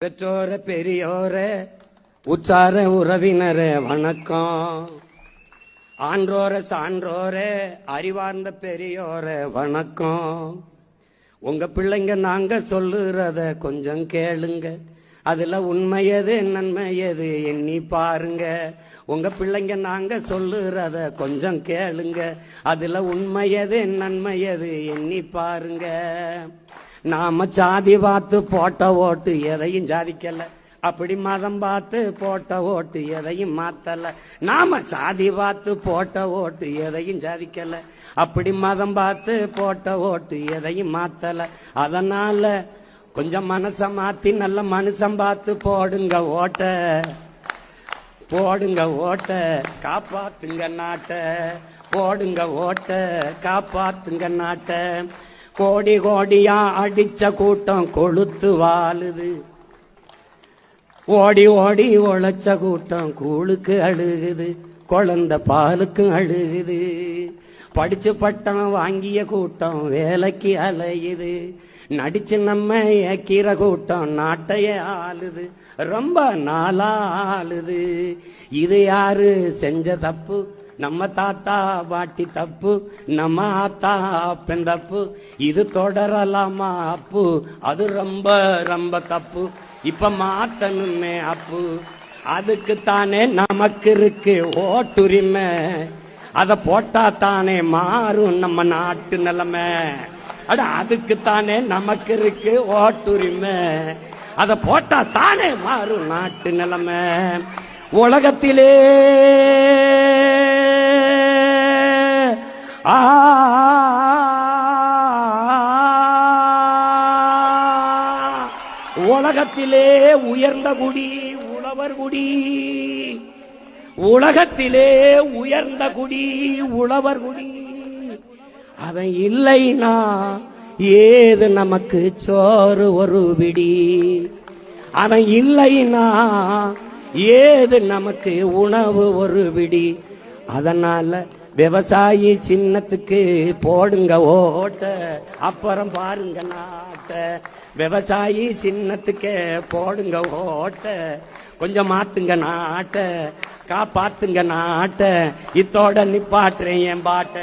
பெற்றோர பெரியோர உச்சார உறவினரே வணக்கம். ஆன்றோர சான்றோரே அறிவார்ந்த பெரியோரே வணக்கம். உங்க பிள்ளைங்க நாங்க சொல்லுறத கொஞ்சம் கேளுங்க, அதுல உண்மையது நன்மையது எண்ணி பாருங்க. உங்க பிள்ளைங்க நாங்க சொல்லுறத கொஞ்சம் கேளுங்க, அதுல உண்மையது நன்மையது எண்ணி பாருங்க. நாம சாதி பார்த்து போட்ட ஓட்டு எதையும் சாதிக்கல, அப்படி மதம் பார்த்து போட்ட ஓட்டு எதையும் மாத்தல. நாம சாதி பார்த்து போட்ட ஓட்டு எதையும் சாதிக்கல, அப்படி மதம் பார்த்து போட்ட ஓட்டு எதையும் மாத்தல. அதனால கொஞ்சம் மனச மாத்தி நல்ல மனுஷன் பார்த்து போடுங்க ஓட்ட, போடுங்க ஓட்ட, காப்பாத்துங்க நாட்ட. போடுங்க ஓட்ட, காப்பாத்துங்க நாட்ட. கோடி கோடியா அடிச்ச கூட்டம் கொளுத்து வாழுது, ஓடி ஓடி உழைச்ச கூட்டம் கூழுக்கு அழுகுது, குழந்தை பாலுக்கும் அழுகுது. படிச்சு பட்டம் வாங்கிய கூட்டம் வேலைக்கு அலையுது, நடிச்சு நம்ம ஏக்கிற கூட்டம் நாட்டையே ஆளுது, ரொம்ப நாளா ஆளுது. இது யாரு செஞ்ச தப்பு? நம்ம தாத்தா பாட்டி தப்பு, நம்ம ஆத்தா அப்பன் தப்பு. இது தொடரலாமா அப்பு? அது ரொம்ப ரொம்ப தப்பு. இப்ப மாத்தணுமே அப்பு. அதுக்குத்தானே நமக்கு இருக்கு ஓட்டுரிமை, அத போட்டா தானே மாறும் நம்ம நாட்டு நிலைமை. அட அதுக்குத்தானே நமக்கு இருக்கு ஓட்டுரிமை, அத போட்டா தானே மாறும் நாட்டு நிலைமை. உலகத்திலே உலகத்திலே உயர்ந்த குடி உழவர் குடி, உலகத்திலே உயர்ந்த குடி உழவர் குடி. அவன் இல்லைனா ஏது நமக்கு சோறு ஒரு பிடி, அவன் இல்லைனா ஏது நமக்கு உணவு ஒரு பிடி. அதனால விவசாயி சின்னத்துக்கு போடுங்க ஓட்ட, அப்புறம் பாருங்க நாட்ட. விவசாயி சின்னத்துக்கு போடுங்க ஓட்ட, கொஞ்சம் மாத்துங்க நாட்ட, காப்பாத்துங்க நாட்ட. இத்தோட நிப்பாட்டுறேன் என் பாட்ட.